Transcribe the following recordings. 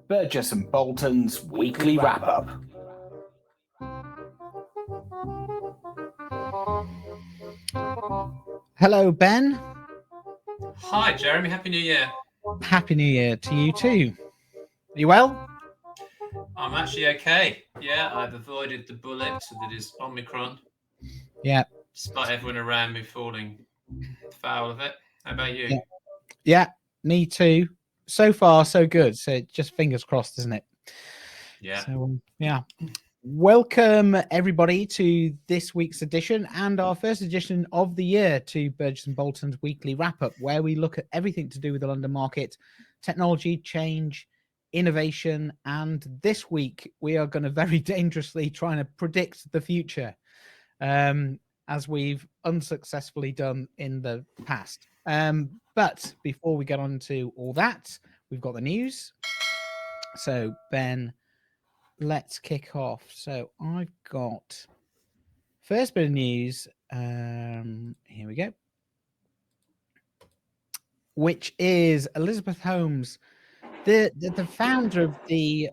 Burgess and Bolton's weekly wrap-up. Hello, Ben. Hi, Jeremy. Happy New Year. Happy New Year to you too. Are you well? I'm actually okay. Yeah, I've avoided the bullet that is Omicron. Yeah. Despite everyone around me falling foul of it. How about you? Yeah, me too. So far, so good. So just fingers crossed, isn't it? Yeah. So, yeah. Welcome, everybody, to this week's edition and our first edition of the year to Burgess and Bolton's weekly wrap-up, where we look at everything to do with the London market, technology, change, innovation, and this week we are going to very dangerously try to predict the future, as we've unsuccessfully done in the past. But before we get on to all that, we've got the news. So, Ben, let's kick off. So I've got first bit of news. Here we go. Which is Elizabeth Holmes, the founder of the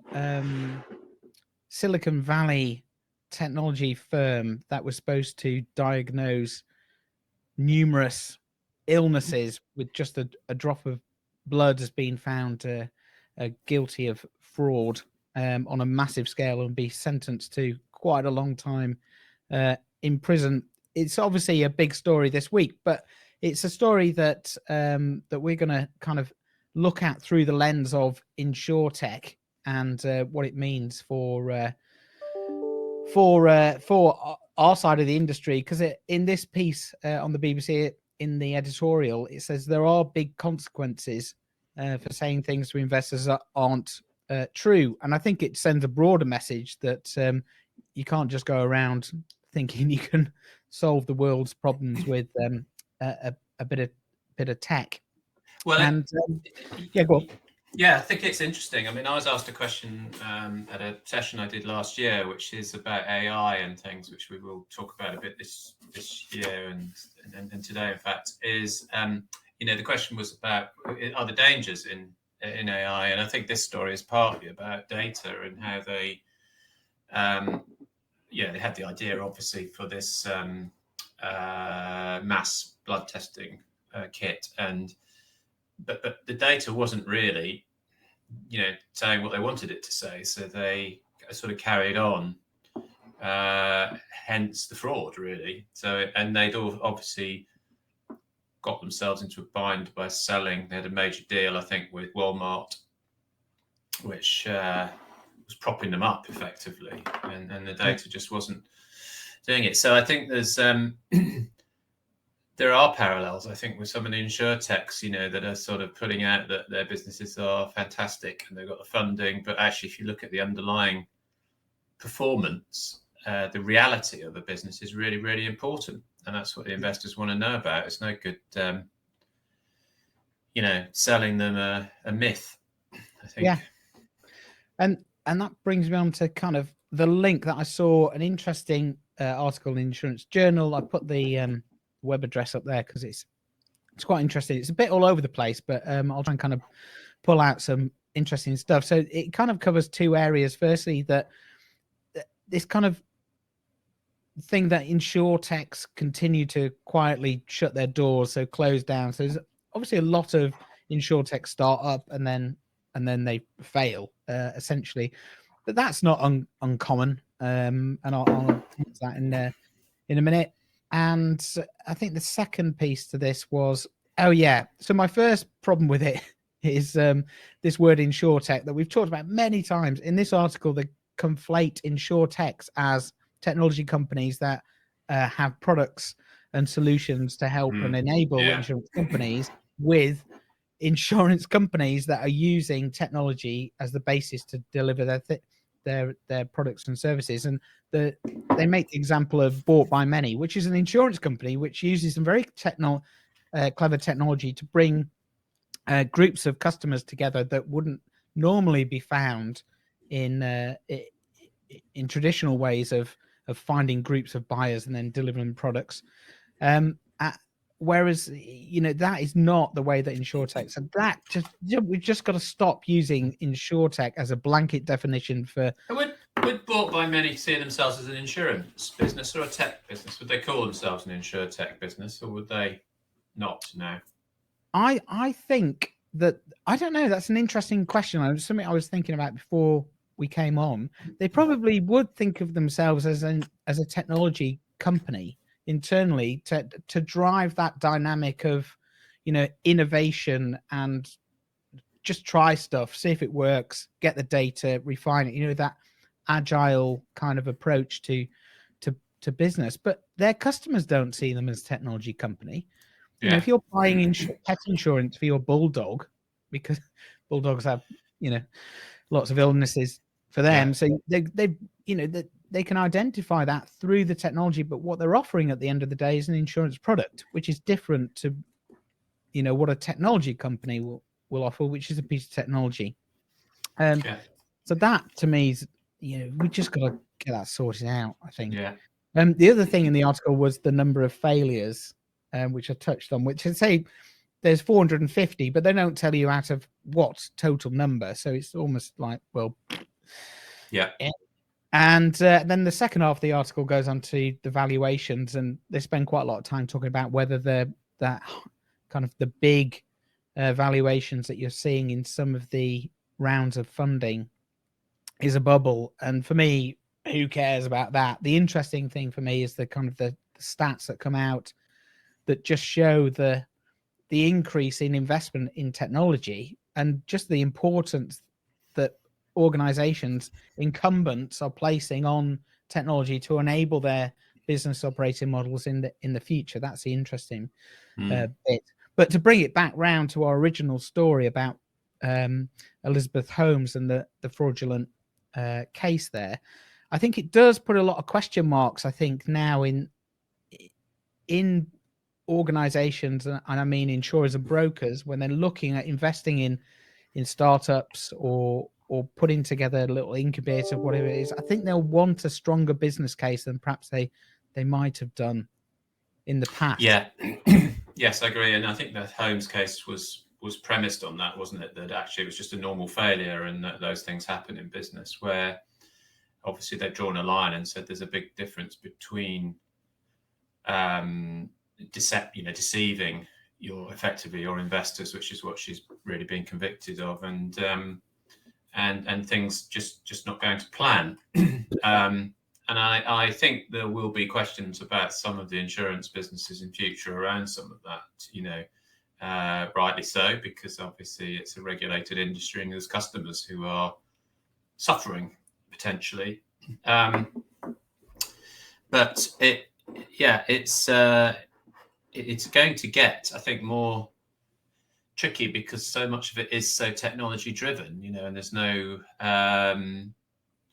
Silicon Valley technology firm that was supposed to diagnose numerous illnesses with just a drop of blood, has been found guilty of fraud on a massive scale and be sentenced to quite a long time in prison. It's obviously a big story this week, but it's a story that that we're going to kind of look at through the lens of InsurTech and what it means for our side of the industry. Because in this piece on the BBC, in the editorial, it says there are big consequences for saying things to investors that aren't true. And I think it sends a broader message that you can't just go around thinking you can solve the world's problems with a bit of tech. Well, and yeah, go on. Yeah, I think it's interesting. I mean, I was asked a question at a session I did last year, which is about AI and things, which we will talk about a bit this year and today. In fact, is the question was about are the dangers in AI, and I think this story is partly about data and how they they had the idea obviously for this mass blood testing kit, but the data wasn't really saying what they wanted it to say, so they sort of carried on, hence the fraud, really. So, and they'd all obviously got themselves into a bind by selling. They had a major deal, I think, with Walmart, which was propping them up effectively, and the data just wasn't doing it. So I think there's there are parallels, I think, with some of the InsurTechs, that are sort of putting out that their businesses are fantastic and they've got the funding. But actually, if you look at the underlying performance, the reality of the business is really, really important. And that's what the investors want to know about. It's no good, selling them a myth, I think. Yeah. And that brings me on to kind of the link that I saw, an interesting article in Insurance Journal. I put the web address up there because it's quite interesting. It's a bit all over the place, but I'll try and kind of pull out some interesting stuff. So it kind of covers two areas. Firstly, that this kind of thing that InsurTechs continue to quietly shut their doors, so close down. So there's obviously a lot of InsurTech start up and then they fail essentially, but that's not uncommon. And I'll come to that in a minute. And I think the second piece to this was, so my first problem with it is this word InsurTech that we've talked about many times. In this article, conflate InsurTechs as technology companies that have products and solutions to help and enable insurance companies with insurance companies that are using technology as the basis to deliver their products and services. And they make the example of Bought by Many, which is an insurance company which uses some very clever technology to bring groups of customers together that wouldn't normally be found in traditional ways of finding groups of buyers and then delivering products. Whereas, that is not the way that InsurTech. So we've just got to stop using InsurTech as a blanket definition for. Would Bought by Many see themselves as an insurance business or a tech business? Would they call themselves an InsurTech business, or would they not now? I think that, I don't know. That's an interesting question. It was something I was thinking about before we came on. They probably would think of themselves as a technology company internally to drive that dynamic of, innovation and just try stuff, see if it works, get the data, refine it. That agile kind of approach to business. But their customers don't see them as a technology company. If you're buying pet insurance for your bulldog, because bulldogs have, lots of illnesses for them, so they can identify that through the technology. But what they're offering at the end of the day is an insurance product, which is different to, what a technology company will offer, which is a piece of technology. So that to me is, we just got to get that sorted out, I think. The other thing in the article was the number of failures, which I touched on, which I say there's 450, but they don't tell you out of what total number. So it's almost like, well, And then the second half of the article goes on to the valuations, and they spend quite a lot of time talking about whether that kind of the big valuations that you're seeing in some of the rounds of funding is a bubble. And for me, who cares about that? The interesting thing for me is the kind of the stats that come out that just show the increase in investment in technology and just the importance that organizations, incumbents, are placing on technology to enable their business operating models in the future. That's the interesting bit. But to bring it back round to our original story about Elizabeth Holmes and the fraudulent case there, I think it does put a lot of question marks, I think, now in organizations, and I mean insurers and brokers, when they're looking at investing in startups or putting together a little incubator, whatever it is. I think they'll want a stronger business case than perhaps they might have done in the past. Yes, I agree. And I think the Holmes case was premised on that, wasn't it? That actually it was just a normal failure, and that those things happen in business, where obviously they've drawn a line and said there's a big difference between deceiving effectively your investors, which is what she's really been convicted of, and things just not going to plan. And I think there will be questions about some of the insurance businesses in future around some of that, rightly so, because obviously it's a regulated industry and there's customers who are suffering potentially. But it's going to get, I think, more tricky because so much of it is so technology driven, and there's no,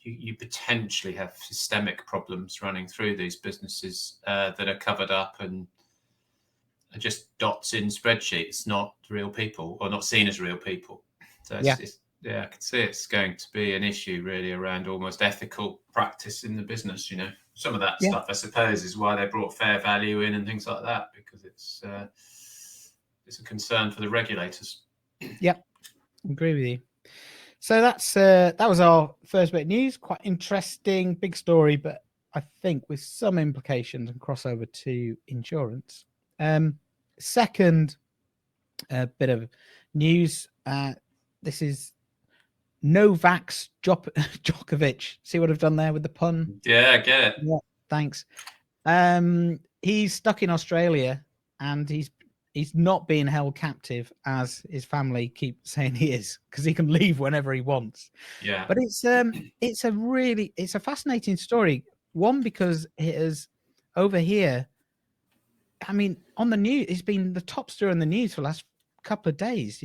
you potentially have systemic problems running through these businesses that are covered up and are just dots in spreadsheets, not real people, or not seen as real people. So I can see it's going to be an issue really around almost ethical practice in the business. Some of that stuff, I suppose, is why they brought fair value in and things like that, because it's a concern for the regulators. Yeah, agree with you. So that was our first bit of news. Quite interesting, big story, but I think with some implications and crossover to insurance. Second bit of news. This is No-Vax Djokovic. See what I've done there with the pun? Yeah, I get it. Yeah, thanks. He's stuck in Australia, and he's he's not being held captive as his family keep saying he is, because he can leave whenever he wants. Yeah. But it's a fascinating story. One, because it is over here. I mean, on the news, it's been the top story on the news for the last couple of days,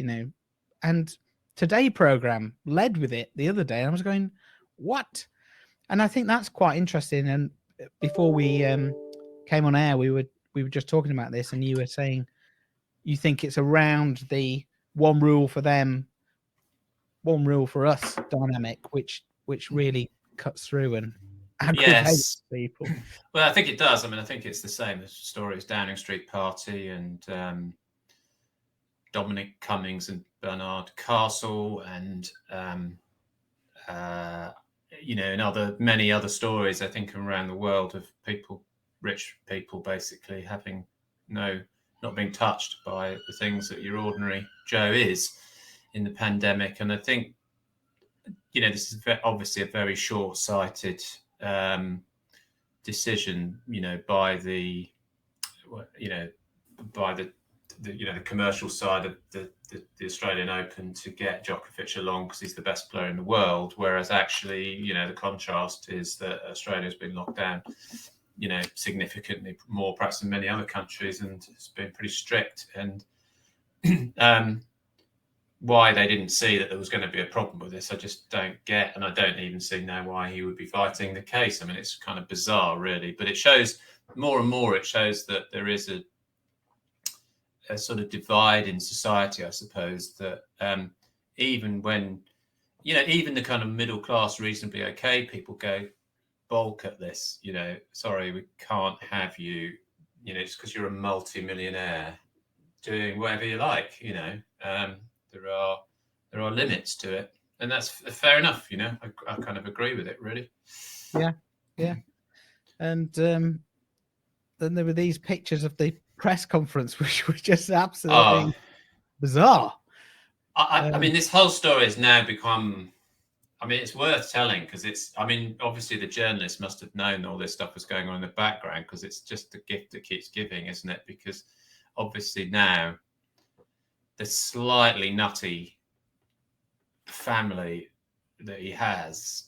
and Today program led with it the other day. And I was going, what? And I think that's quite interesting. And before we came on air, we were just talking about this, and you were saying you think it's around the one rule for them, one rule for us dynamic, which really cuts through and aggravates people. Well, I think it does. I mean, I think it's the same story as Downing Street Party and Dominic Cummings and Bernard Castle and and many other stories, I think, around the world of rich people basically having not being touched by the things that your ordinary Joe is in the pandemic. And I think, this is obviously a very short-sighted decision, by the commercial side of the Australian Open to get Djokovic along because he's the best player in the world. Whereas actually, the contrast is that Australia's been locked down, significantly more perhaps than many other countries, and it's been pretty strict. And why they didn't see that there was going to be a problem with this, I just don't get. And I don't even see now why he would be fighting the case. I mean, it's kind of bizarre, really. But it shows more and more, it shows that there is a sort of divide in society, I suppose, that even when, even the kind of middle class, reasonably okay people go, bulk at this, sorry, we can't have you, it's because you're a multi-millionaire doing whatever you like, there are limits to it, and that's fair enough. I kind of agree with it, really. Yeah. And then there were these pictures of the press conference, which were just absolutely bizarre. I mean, this whole story has now become, it's worth telling because obviously the journalists must have known all this stuff was going on in the background, because it's just the gift that keeps giving, isn't it? Because obviously now the slightly nutty family that he has,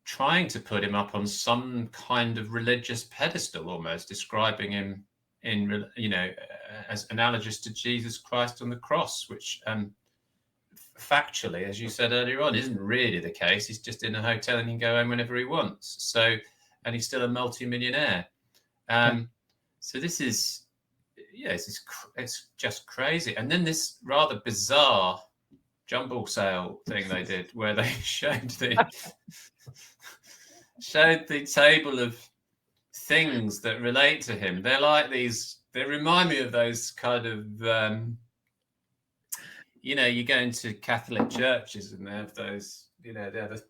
trying to put him up on some kind of religious pedestal, almost describing him as analogous to Jesus Christ on the cross, which factually, as you said earlier on, isn't really the case. He's just in a hotel and he can go home whenever he wants. So, and he's still a multi-millionaire. So this is, it's just crazy. And then this rather bizarre jumble sale thing they did, where they showed the table of things that relate to him. They're like these. They remind me of those kind of, you go into Catholic churches and they have those, they have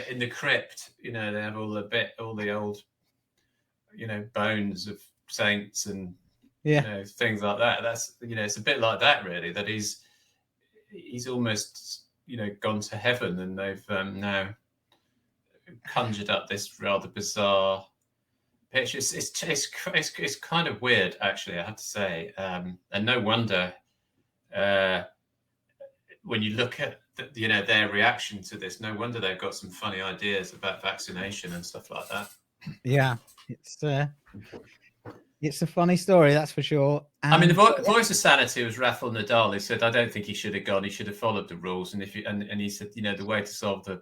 in the crypt. They have all the old, bones of saints and things like that. That's it's a bit like that, really. That he's almost gone to heaven, and they've now conjured up this rather bizarre picture. It's kind of weird, actually, I have to say, and no wonder when you look at their reaction to this, no wonder they've got some funny ideas about vaccination and stuff like that. Yeah, it's a funny story, that's for sure. And the voice of sanity was Rafael Nadal. He said, "I don't think he should have gone. He should have followed the rules." And and he said, the way to solve the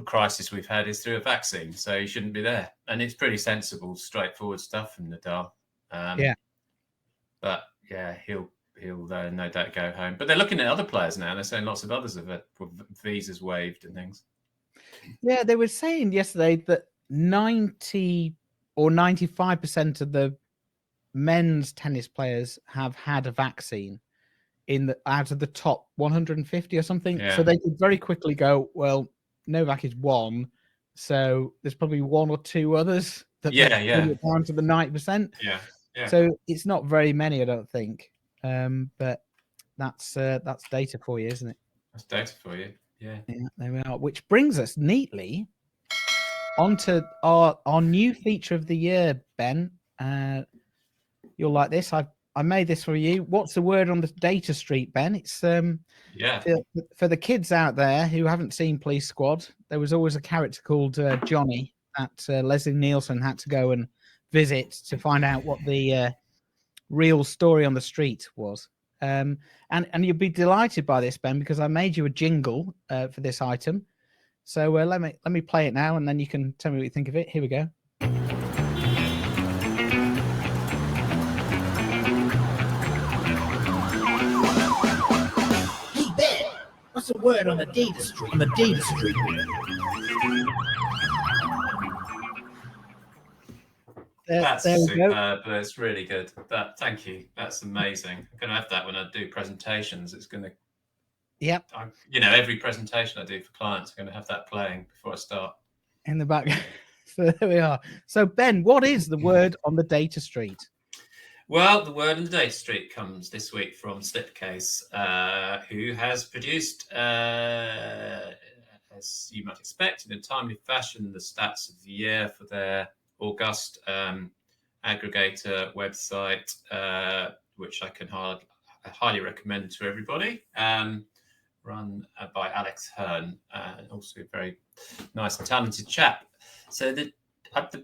crisis we've had is through a vaccine, so he shouldn't be there. And it's pretty sensible, straightforward stuff from Nadal. But he'll no doubt go home. But they're looking at other players now. They're saying lots of others have had visas waived and things. Yeah, they were saying yesterday that 90 or 95% of the men's tennis players have had a vaccine out of the top 150 or something. Yeah. So they could very quickly go, well, Novak is one, so there's probably one or two others that bring it down to the 90%. Yeah. So it's not very many, I don't think. But that's data for you, isn't it? That's data for you. Yeah. There we are. Which brings us neatly onto our new feature of the year, Ben. You'll like this. I made this for you. What's the word on the data street, Ben? It's Yeah. for the kids out there who haven't seen Police Squad. There was always a character called Johnny that Leslie Nielsen had to go and visit to find out what the real story on the street was. And you'll be delighted by this, Ben, because I made you a jingle for this item. So let me play it now, and then you can tell me what you think of it. Here we go. Hey Ben, what's the word on the data street? On the data street. That's there we go. superb. That's really good. Thank you. That's amazing. I'm going to have that when I do presentations. It's going to, Yep, every presentation I do for clients, I'm going to have that playing before I start. in the back. So there we are. So Ben, what is the word on the data street? Well, the word on the data street comes this week from Slipcase, who has produced, as you might expect, in a timely fashion, the stats of the year for their August aggregator website, which I can highly recommend to everybody. Run by Alex Hearn, also a very nice and talented chap. So the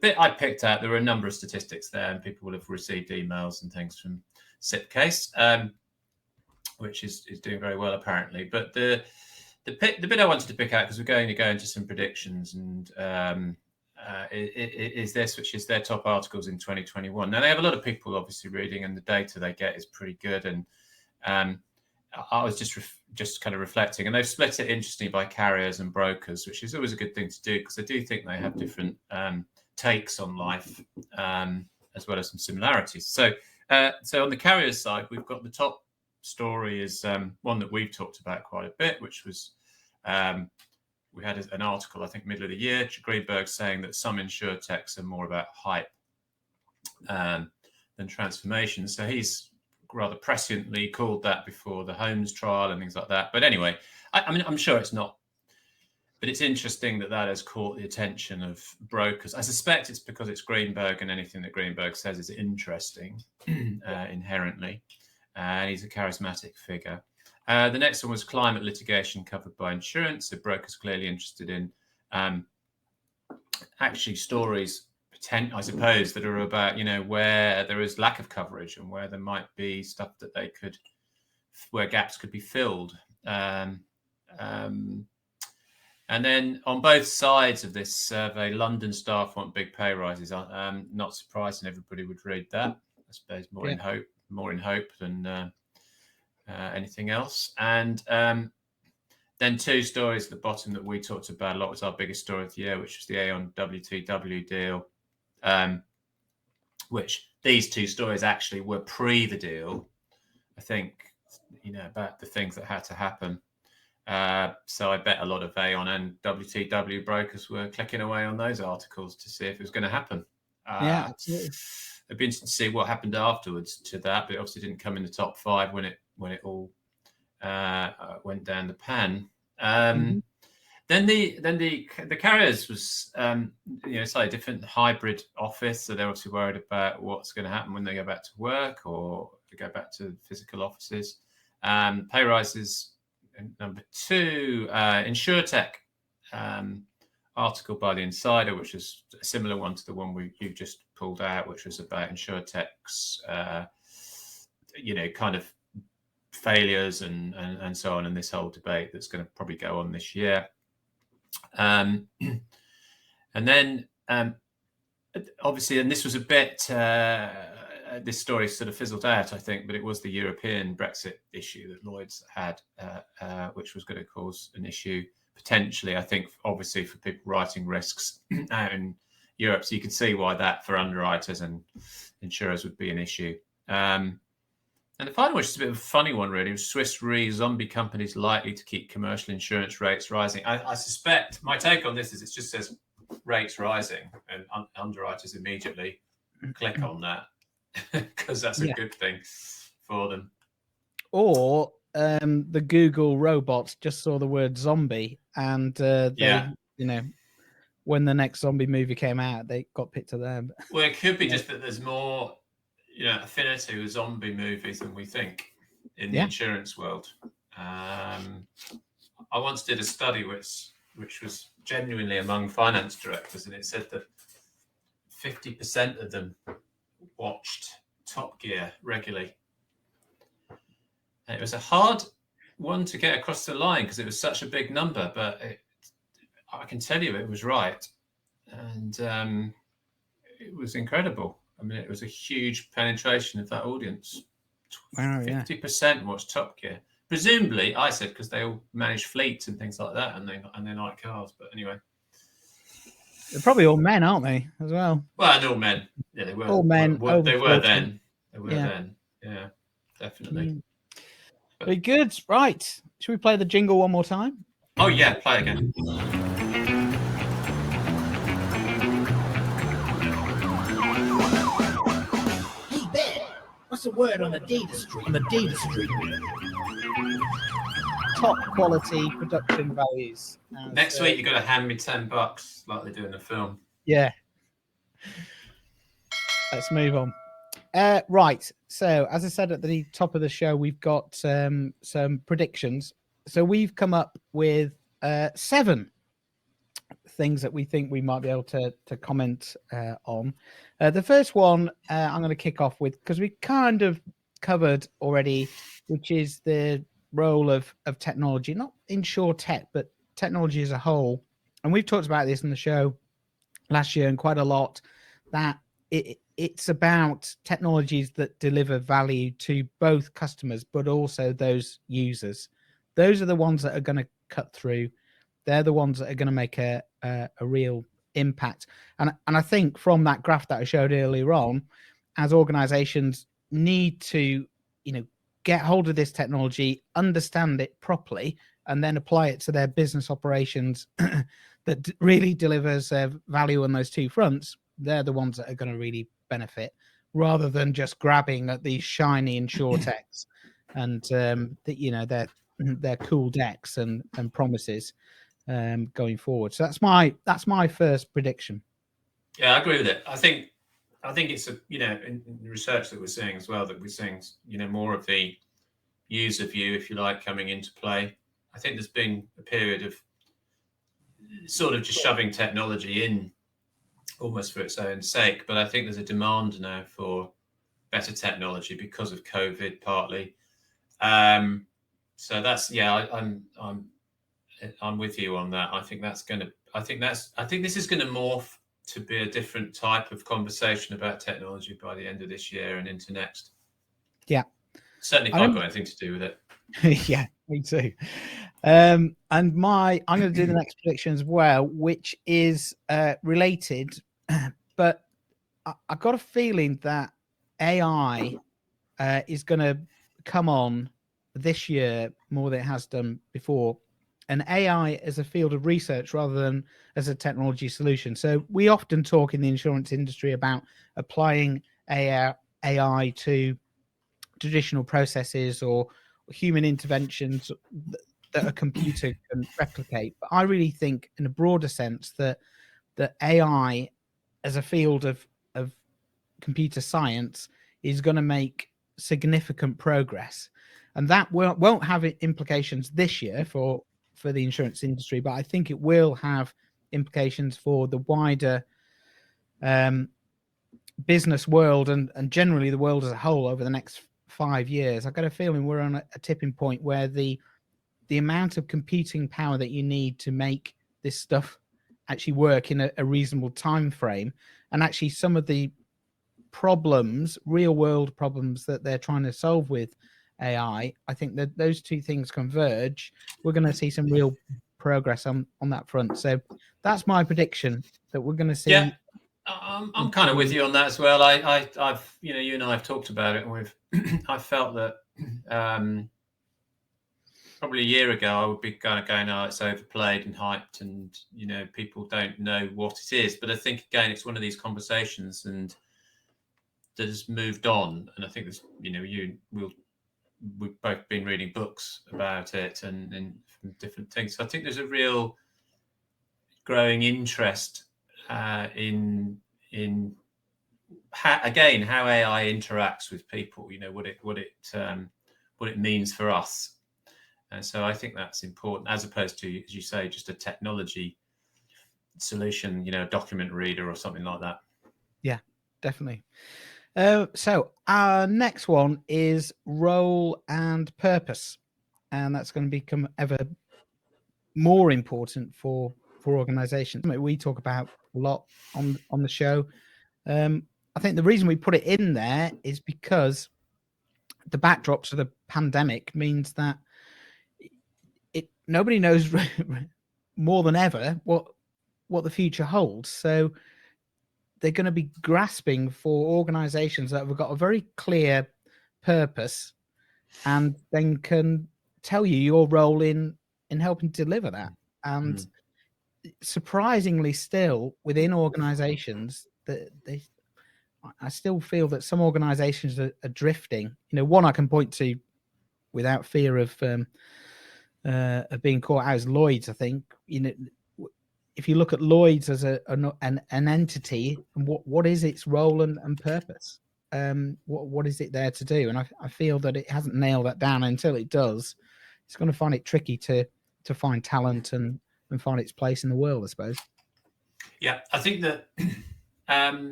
bit I picked out, there were a number of statistics there, and people will have received emails and things from Slipcase, which is doing very well apparently. But the bit I wanted to pick out, because we're going to go into some predictions, and is this, which is their top articles in 2021. Now they have a lot of people obviously reading, and the data they get is pretty good. And I was just kind of reflecting, and they've split it interestingly by carriers and brokers, which is always a good thing to do, because I do think they have different takes on life, as well as some similarities. So on the carriers side, we've got the top story is one that we've talked about quite a bit, which was we had an article, I think, middle of the year, Greenberg saying that some InsurTechs are more about hype than transformation. So he's rather presciently called that before the Holmes trial and things like that. But anyway, I mean, I'm sure it's not, but it's interesting that has caught the attention of brokers. I suspect it's because it's Greenberg, and anything that Greenberg says is interesting inherently. And he's a charismatic figure. The next one was climate litigation covered by insurance. So brokers clearly interested in actually stories, I suppose, that are about, where there is lack of coverage and where there might be stuff that where gaps could be filled. And then on both sides of this survey, London staff want big pay rises. Not surprising everybody would read that. I suppose more in hope than anything else. And then two stories at the bottom that we talked about a lot was our biggest story of the year, which was the Aon WTW deal. Which these two stories actually were pre the deal, I think, about the things that had to happen. So I bet a lot of Aon and WTW brokers were clicking away on those articles to see if it was going to happen. Yeah, absolutely. It'd be interesting to see what happened afterwards to that, but it obviously didn't come in the top five when it all went down the pan. Then the carriers was slightly different, hybrid office. So they're obviously worried about what's going to happen when they go back to work or to go back to physical offices. Pay rises, number two, InsurTech article by the Insider, which is a similar one to the one you just pulled out, which was about InsurTech's kind of failures and so on, and this whole debate that's going to probably go on this year. And then obviously, and this was a bit, this story sort of fizzled out, I think, but it was the European Brexit issue that Lloyd's had, which was going to cause an issue potentially, I think, obviously for people writing risks out in Europe. So you can see why that for underwriters and insurers would be an issue. And the final one is just a bit of a funny one, really. Was Swiss Re, zombie companies likely to keep commercial insurance rates rising? I suspect, my take on this is it just says rates rising, and underwriters immediately click on that because that's a good thing for them. Or the Google robots just saw the word zombie, and they, when the next zombie movie came out, they got picked to them. Well, it could be just that there's more affinity with zombie movies than we think in the insurance world. I once did a study which was genuinely among finance directors, and it said that 50% of them watched Top Gear regularly. And it was a hard one to get across the line because it was such a big number, but I can tell you it was right. And it was incredible. I mean, it was a huge penetration of that audience. Wow, 50% watched Top Gear. Presumably, I said, because they all manage fleets and things like that, and they like cars. But anyway, they're probably all men, aren't they, as well? Well, and all men. Yeah, they were. All men. They were then. They were Yeah. then. Yeah, definitely. Very good. Right. Should we play the jingle one more time? Oh yeah, play again. Hey Ben, what's the word on the data stream? On the data stream. Top quality production values. Next week, you've got to hand me $10 like they do in the film. Yeah. Let's move on. Right. So, as I said at the top of the show, we've got some predictions. So we've come up with 7 things that we think we might be able to comment on. The first one I'm going to kick off with, because we kind of covered already, which is the role of technology, not InsurTech, but technology as a whole. And we've talked about this in the show last year and quite a lot, that it's about technologies that deliver value to both customers, but also those users. Those are the ones that are going to cut through. They're the ones that are going to make a real impact. And I think from that graph that I showed earlier on, as organizations need to, get hold of this technology, understand it properly, and then apply it to their business operations that really delivers value on those 2 fronts, they're the ones that are going to really benefit, rather than just grabbing at these shiny InsurTechs and their cool decks and promises going forward. So that's my first prediction. Yeah, I agree with it. I think it's in research that we're seeing as well, that we're seeing more of the user view, if you like, coming into play. I think there's been a period of sort of just shoving technology in almost for its own sake, but I think there's a demand now for better technology because of COVID, partly. So that's I'm with you on that. I think this is going to morph to be a different type of conversation about technology by the end of this year and into next. Yeah, certainly if I've got anything to do with it. Yeah, me too. And I'm going to do the next prediction as well, which is related, but I've got a feeling that AI is going to come on this year more than it has done before. And AI as a field of research rather than as a technology solution. So we often talk in the insurance industry about applying AI to traditional processes or human interventions that a computer can replicate. But I really think in a broader sense that AI as a field of computer science is going to make significant progress. And that won't have implications this year for the insurance industry, but I think it will have implications for the wider business world and generally the world as a whole over the next 5 years. I've got a feeling we're on a tipping point where the amount of computing power that you need to make this stuff actually work in a reasonable time frame, and actually some of the problems, real world problems that they're trying to solve with AI, I think that those 2 things converge. We're going to see some real progress on that front. So that's my prediction, that we're going to see. Yeah, I'm kind of with you on that as well. I've you and I have talked about it, and we've I felt that probably a year ago I would be kind of going, it's overplayed and hyped, and people don't know what it is. But I think again, it's one of these conversations and that has moved on. And I think there's we've both been reading books about it and different things. So I think there's a real growing interest in how AI interacts with people, what it means for us. And so I think that's important, as opposed to, as you say, just a technology solution, a document reader or something like that. Yeah, definitely. So our next one is role and purpose, and that's going to become ever more important for organizations. We talk about a lot on the show. I think the reason we put it in there is because the backdrop to the pandemic means that nobody knows more than ever what the future holds. So they're going to be grasping for organizations that have got a very clear purpose and then can tell you your role in helping deliver that. And surprisingly, still within organizations, that I still feel that some organizations are drifting. One I can point to without fear of being caught out is Lloyd's. I think if you look at Lloyd's as an entity, and what is its role and purpose, what is it there to do? And I feel that it hasn't nailed that down. Until it does, it's going to find it tricky to find talent and find its place in the world, I suppose. Yeah, I think that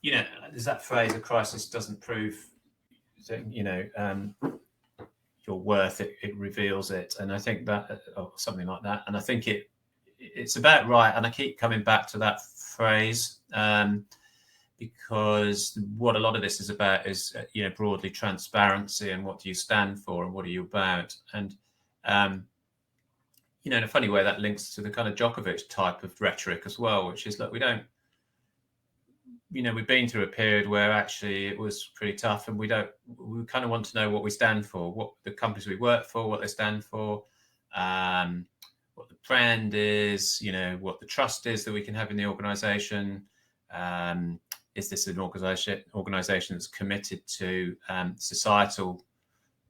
there's that phrase: "A crisis doesn't prove that, your worth; it reveals it." And I think that, or something like that. And I think it's about right. And I keep coming back to that phrase because what a lot of this is about is, broadly transparency and what do you stand for and what are you about. And in a funny way, that links to the kind of Djokovic type of rhetoric as well, which is, look, we've been through a period where actually it was pretty tough, and we kind of want to know what we stand for, what the companies we work for, what they stand for, what the brand is, what the trust is that we can have in the organization. Is this an organization that's committed to societal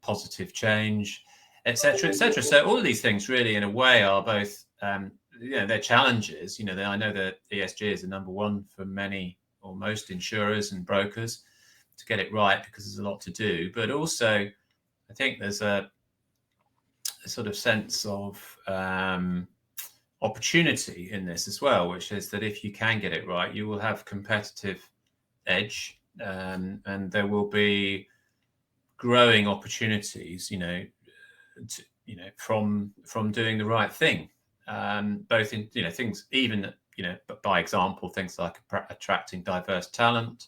positive change, et cetera, et cetera. So all of these things really, in a way, are both, they're challenges. I know that ESG is the number one for many or most insurers and brokers to get it right, because there's a lot to do. But also, I think there's a sort of sense of opportunity in this as well, which is that if you can get it right, you will have competitive edge, and there will be growing opportunities, from doing the right thing, both in things, even but by example, things like attracting diverse talent,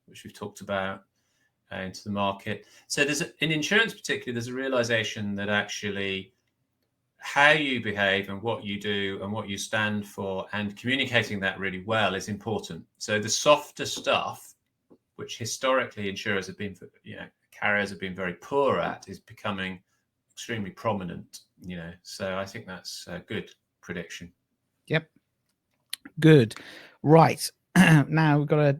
which we've talked about, into the market. So in insurance particularly, there's a realization that actually how you behave and what you do and what you stand for and communicating that really well is important. So the softer stuff, which historically insurers have been, carriers have been very poor at, is becoming extremely prominent, so I think that's a good prediction. Yep. Good. Right. Now we've got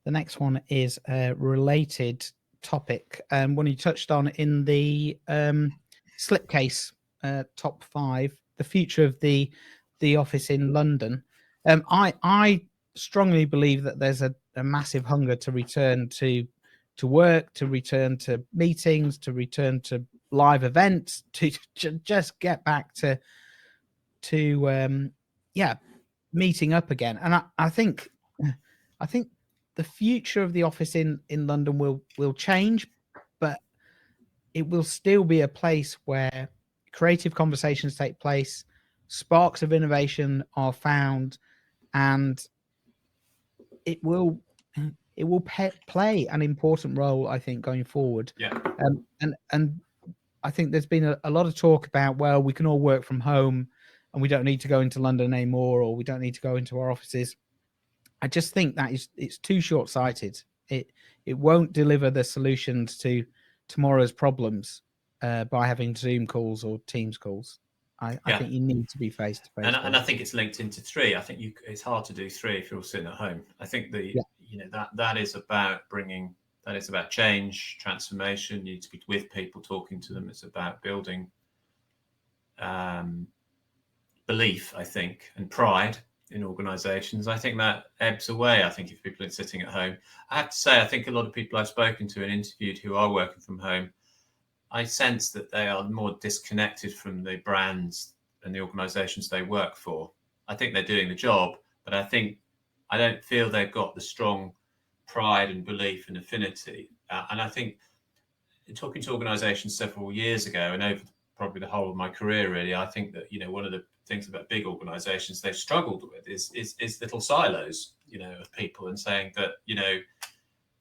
the next one is a related topic, one you touched on in the slipcase top 5, the future of the office in London. I strongly believe that there's a massive hunger to return to work, to return to meetings, to return to live events, to just get back to meeting up again. And I think the future of the office in London will change, but it will still be a place where creative conversations take place, sparks of innovation are found, and it will play an important role, I think, going forward. Yeah. And I think there's been a lot of talk about, well, we can all work from home and we don't need to go into London anymore, or we don't need to go into our offices. I just think that it's too short-sighted. It won't deliver the solutions to tomorrow's problems by having Zoom calls or Teams calls. I think you need to be face to face. And I think it's linked into 3. I think it's hard to do 3 if you're sitting at home. I think that is about change, transformation. You need to be with people, talking to them. It's about building belief, I think, and pride. in organisations. I think that ebbs away. I think if people are sitting at home, I have to say, I think a lot of people I've spoken to and interviewed who are working from home, I sense that they are more disconnected from the brands and the organisations they work for. I think they're doing the job, but I don't feel they've got the strong pride and belief and affinity. And I think talking to organisations several years ago and over probably the whole of my career, really, I think that, one of the things about big organisations they've struggled with is little silos, of people, and saying that,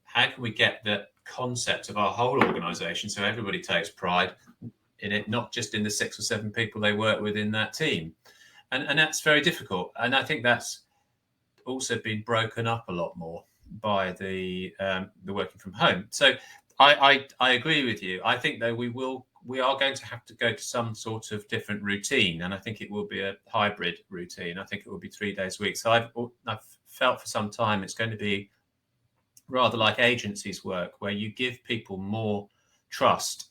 how can we get the concept of our whole organisation so everybody takes pride in it, not just in the 6 or 7 people they work with in that team. And that's very difficult. And I think that's also been broken up a lot more by the working from home. So I agree with you. I think though we are going to have to go to some sort of different routine, and I think it will be a hybrid routine. I think it will be 3 days a week. So I've felt for some time it's going to be rather like agencies work, where you give people more trust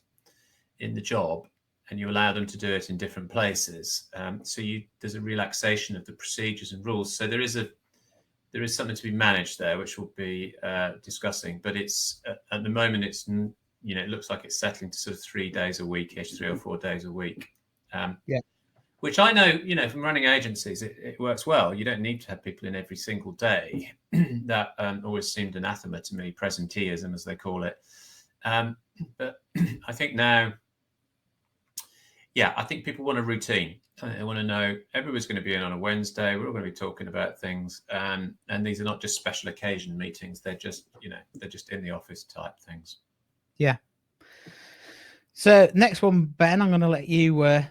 in the job and you allow them to do it in different places. So there's a relaxation of the procedures and rules. So there is something to be managed there, which we'll be discussing. But it's at the moment, it looks like it's settling to sort of 3 days a week-ish, 3 or 4 days a week. Which I know, from running agencies, it works well. You don't need to have people in every single day. That always seemed anathema to me, presenteeism, as they call it. But I think now, I think people want a routine. They want to know everybody's going to be in on a Wednesday. We're all going to be talking about things. And these are not just special occasion meetings. They're just, they're just in the office type things. Yeah. So next one, Ben, I'm going to let you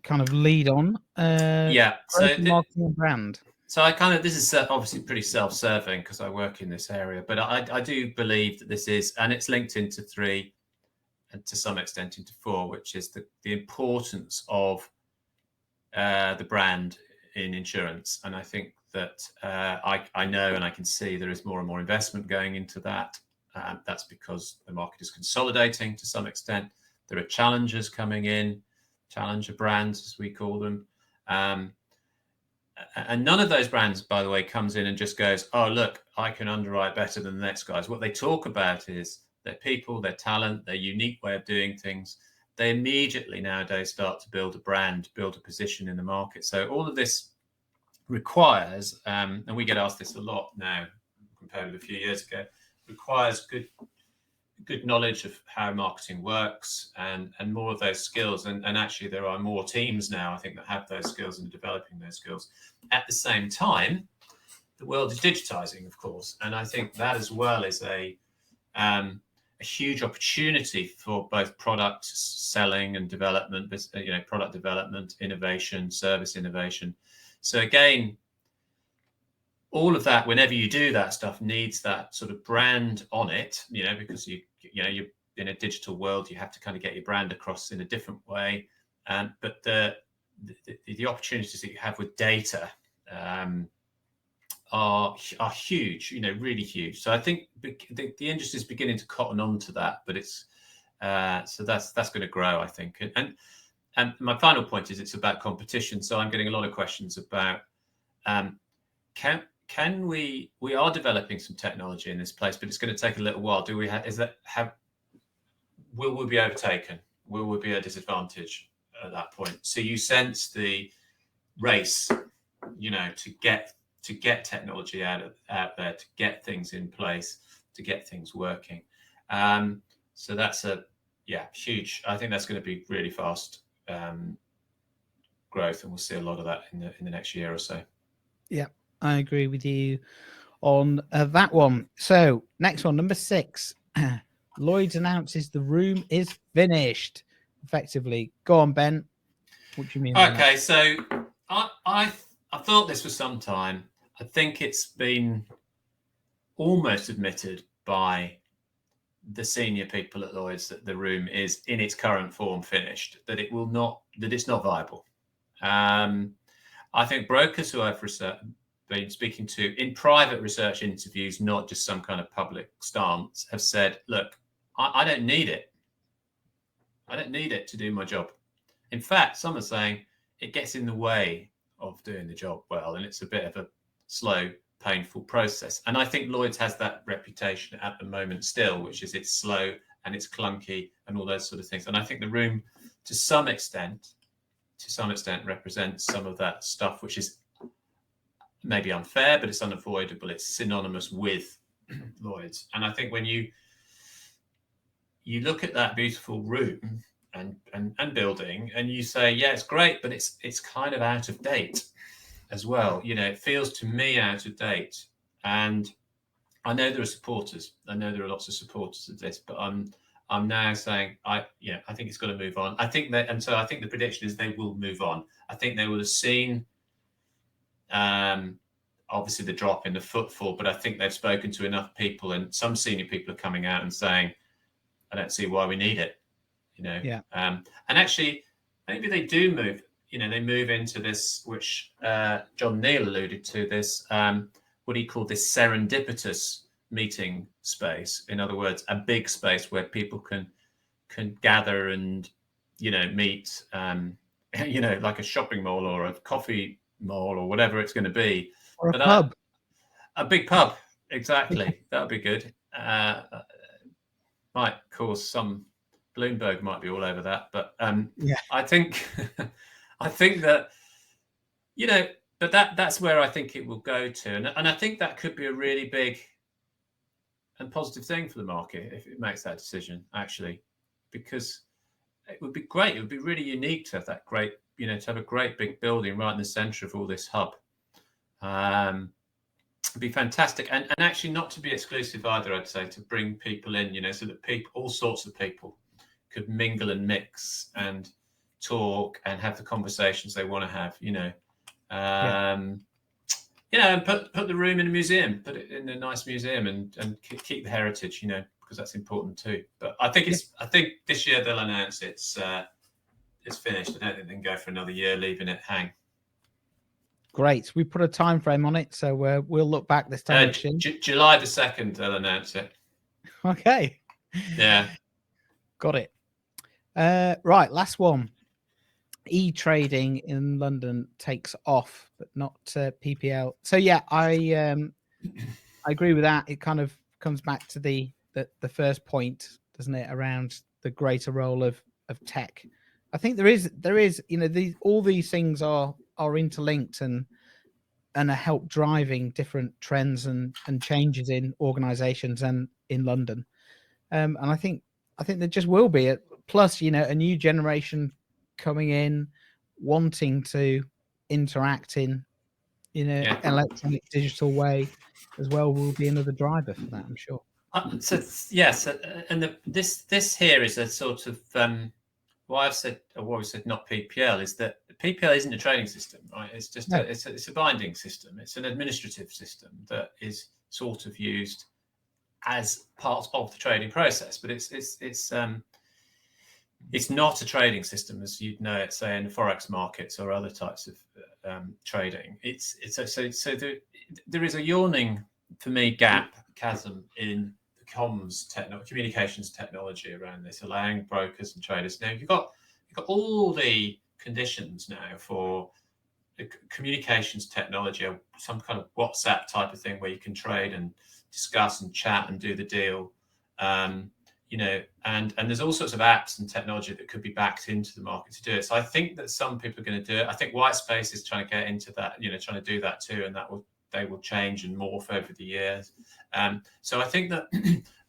kind of lead on. So marketing and brand. So this is obviously pretty self-serving because I work in this area, but I do believe that this is, and it's linked into 3 and to some extent into 4, which is the importance of the brand in insurance. And I think that I know and I can see there is more and more investment going into that. That's because the market is consolidating to some extent. There are challengers coming in, challenger brands, as we call them. And none of those brands, by the way, comes in and just goes, oh, look, I can underwrite better than the next guys. What they talk about is their people, their talent, their unique way of doing things. They immediately nowadays start to build a brand, build a position in the market. So all of this requires, and we get asked this a lot now compared with a few years ago, requires good knowledge of how marketing works and more of those skills. And actually, there are more teams now, I think, that have those skills and are developing those skills. At the same time, the world is digitizing, of course. And I think that as well is a huge opportunity for both product selling and development, product development, innovation, service innovation. So again, all of that, whenever you do that stuff, needs that sort of brand on it, because you're in a digital world, you have to kind of get your brand across in a different way. But the opportunities that you have with data are huge, really huge. So I think the industry is beginning to cotton on to that, but it's so that's going to grow, I think. And my final point is it's about competition. So I'm getting a lot of questions about can we are developing some technology in this place, but it's going to take a little while. Will we be overtaken? Will we be at a disadvantage at that point? So you sense the race, to get technology out there, to get things in place, to get things working. So that's huge. I think that's going to be really fast growth, and we'll see a lot of that in the next year or so. Yeah, I agree with you on that one. So next one, number 6. Lloyd's announces the room is finished. Effectively, go on, Ben. What do you mean? Okay, so I thought this for some time. I think it's been almost admitted by the senior people at Lloyd's that the room is in its current form finished. That it's not viable. I think brokers who I've been speaking to in private research interviews, not just some kind of public stance, have said, look, I don't need it. I don't need it to do my job. In fact, some are saying it gets in the way of doing the job well, and it's a bit of a slow, painful process. And I think Lloyd's has that reputation at the moment still, which is it's slow and it's clunky and all those sort of things. And I think the room, to some extent, represents some of that stuff, which is maybe unfair, but it's unavoidable. It's synonymous with Lloyd's. And I think when you look at that beautiful room and building, and you say, yeah, it's great, but it's kind of out of date as well. You know, it feels to me out of date. And I know there are supporters. I know there are lots of supporters of this, but I'm now saying I think it's got to move on. I think that, and so I think the prediction is they will move on. I think they will have seen obviously the drop in the footfall, but I think they've spoken to enough people, and some senior people are coming out and saying, I don't see why we need it, you know. Yeah. And actually, maybe they do move. You know, they move into this, which John Neal alluded to, this what he called this serendipitous meeting space. In other words, a big space where people can gather and, you know, meet, you know, like a shopping mall or a coffee mall or whatever it's going to be. Or a pub. A big pub, exactly. That would be good. Might cause some, Bloomberg might be all over that, but I think that, you know, but that's where I think it will go to, and I think that could be a really big and positive thing for the market if it makes that decision, actually, because it would be great. It would be really unique to have that great, you know, to have a great big building right in the centre of all this hub. It'd be fantastic, and actually not to be exclusive either. I'd say to bring people in, you know, so that people, all sorts of people, could mingle and mix and talk and have the conversations they want to have. You know, you know, and put the room in a museum, put it in a nice museum, and keep the heritage. You know, because that's important too. But I think I think this year they'll announce it's finished. I don't think they can go for another year leaving it hang. Great. We put a time frame on it, so we'll look back this time. July the 2nd, they'll announce it. Okay. Yeah. Got it. Right, last one. E-trading in London takes off, but not PPL. So yeah, I agree with that. It kind of comes back to the first point, doesn't it, around the greater role of tech. I think there is, you know, all these things are interlinked and are help driving different trends and changes in organizations and in London. And I think there just will be plus, you know, a new generation coming in wanting to interact in an electronic digital way as well will be another driver for that, I'm sure. So yes, and this here is a sort of why I've said, or what we said, not PPL, is that PPL isn't a trading system, right? It's just it's a binding system. It's an administrative system that is sort of used as part of the trading process, but it's not a trading system as you'd know it, say, in the forex markets or other types of trading. There is a yawning, for me, chasm in communications technology around this, allowing brokers and traders. Now you've got all the conditions now for the communications technology, or some kind of WhatsApp type of thing where you can trade and discuss and chat and do the deal. You know, and there's all sorts of apps and technology that could be backed into the market to do it. So I think that some people are going to do it. I think Whitespace is trying to get into that, you know, trying to do that too, and they will change and morph over the years. So I think that,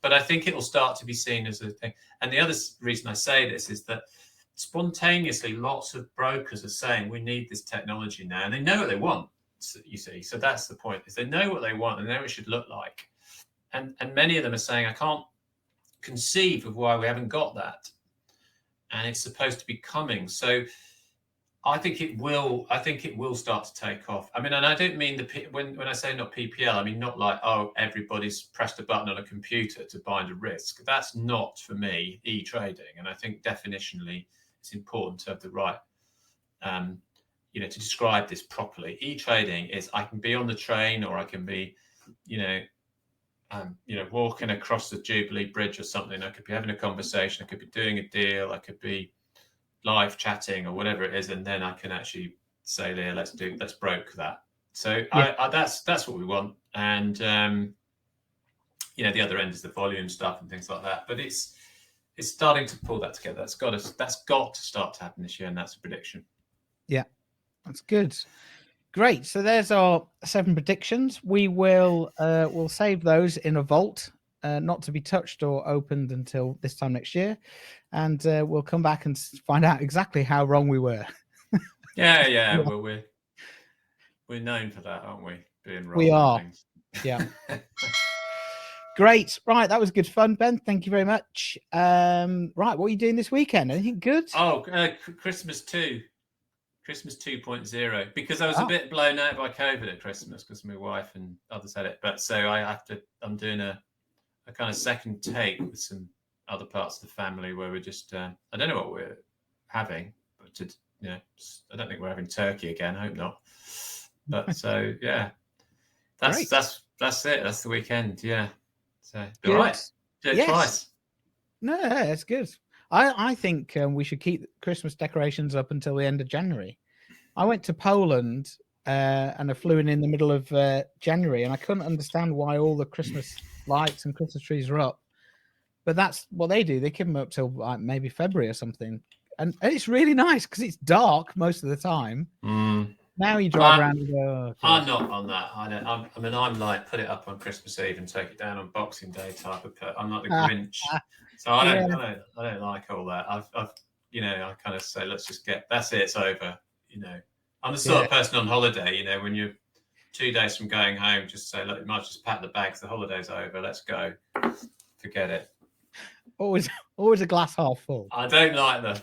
but I think it will start to be seen as a thing. And the other reason I say this is that spontaneously, lots of brokers are saying we need this technology now, and they know what they want. You see, so that's the point: is they know what they want and they know what it should look like. And many of them are saying, I can't conceive of why we haven't got that, and it's supposed to be coming. So I think it will start to take off. I mean, and I don't mean when I say not PPL, I mean not like, oh, everybody's pressed a button on a computer to bind a risk. That's not, for me, e-trading. And I think definitionally it's important to have the right, you know, to describe this properly. E-trading is I can be on the train, or I can be, you know, walking across the Jubilee Bridge or something. I could be having a conversation. I could be doing a deal. I could be live chatting or whatever it is, and then I can actually say, "Here, let's broker that." So Yeah. that's what we want, and the other end is the volume stuff and things like that. But it's starting to pull that together. That's got to start to happen this year, and that's a prediction. Yeah, that's good. Great. So there's our 7 predictions. We will we'll save those in a vault, not to be touched or opened until this time next year, and we'll come back and find out exactly how wrong we were. Yeah. Well, we're known for that, aren't we? Being wrong. We are. Things. Yeah. Great. Right. That was good fun, Ben. Thank you very much. Right. What are you doing this weekend? Anything good? Oh, Christmas 2.0, because I was a bit blown out by COVID at Christmas because my wife and others had it. But so I'm doing a kind of second take with some other parts of the family where we're just, I don't know what we're having, but I don't think we're having turkey again. I hope not. But so, yeah, that's it. That's the weekend. Yeah. So, all right. Do it twice. No, that's good. I think we should keep Christmas decorations up until the end of January. I went to Poland and I flew in the middle of January, and I couldn't understand why all the Christmas lights and Christmas trees are up. But that's what they do. They keep them up till maybe February or something. And it's really nice because it's dark most of the time. Now you drive around and go, okay. I'm not on that. I'm like, put it up on Christmas Eve and take it down on Boxing Day type of put. I'm like the Grinch. So I don't like all that. I kind of say, let's just that's it. It's over. I'm the sort of person on holiday, when you're 2 days from going home, just say, look, you might just pack the bags. The holiday's over. Let's go. Forget it. Always a glass half full. I don't like the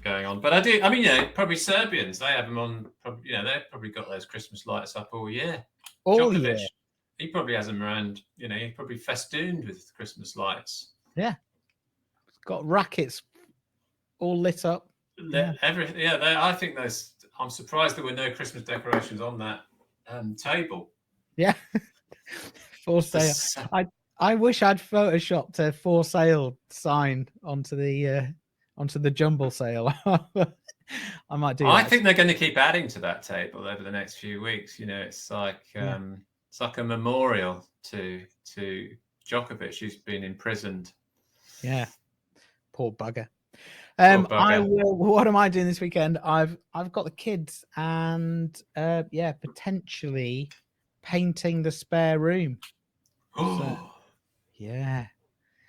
going on, but I do. I mean, probably Serbians, they have them on. They've probably got those Christmas lights up all year. Djokovic, he probably has them around. He's probably festooned with Christmas lights. Yeah, it's got rackets all lit up. I think those. I'm surprised there were no Christmas decorations on that table. Yeah, for sale. I wish I'd photoshopped a for sale sign onto the jumble sale. I might do. I think they're going to keep adding to that table over the next few weeks. It's like it's like a memorial to Djokovic, who's been imprisoned. Yeah, poor bugger. I will. What am I doing this weekend? I've got the kids and potentially painting the spare room. So, yeah.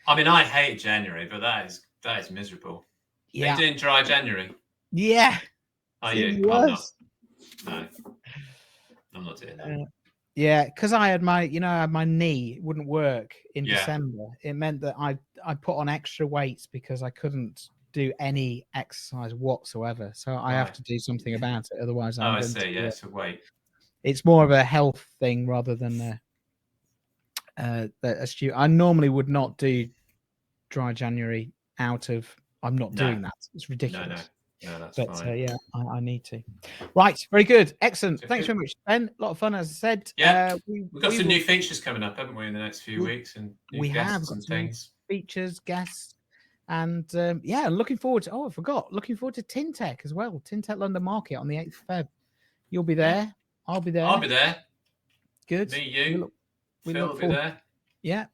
I mean, I hate January, but that is miserable. Yeah. Are you doing dry January? Yeah. Are you? I'm not. No. I'm not doing that. Yeah, because I had my knee wouldn't work in December. It meant that I put on extra weights because I couldn't do any exercise whatsoever. So I have to do something about it. Otherwise, I see. Yeah, it's a weight. It's more of a health thing rather than I normally would not do dry January I'm not doing that. It's ridiculous. No, that's fine. I need to. Right, very good. Excellent. Thanks very much, Ben. A lot of fun, as I said. Yeah, we've got some new features coming up, haven't we, in the next few weeks? And we have got things. Features, guests, and looking forward to. I forgot. Looking forward to TinTech as well. TinTech London Market on the 8th of Feb. You'll be there. I'll be there. Good. Me, you. Phil will be there. Yeah.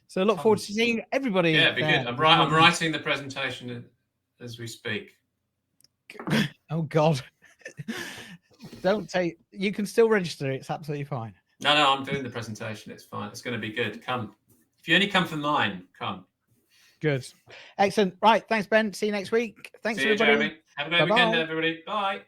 So look forward to seeing everybody. Yeah, it'd be good. I'm writing the presentation as we speak. Oh God! You can still register. It's absolutely fine. No, I'm doing the presentation. It's fine. It's going to be good. Come. If you only come for mine, come. Good. Excellent. Right. Thanks, Ben. See you next week. Thanks, everybody. Jeremy. Have a great weekend, everybody. Bye.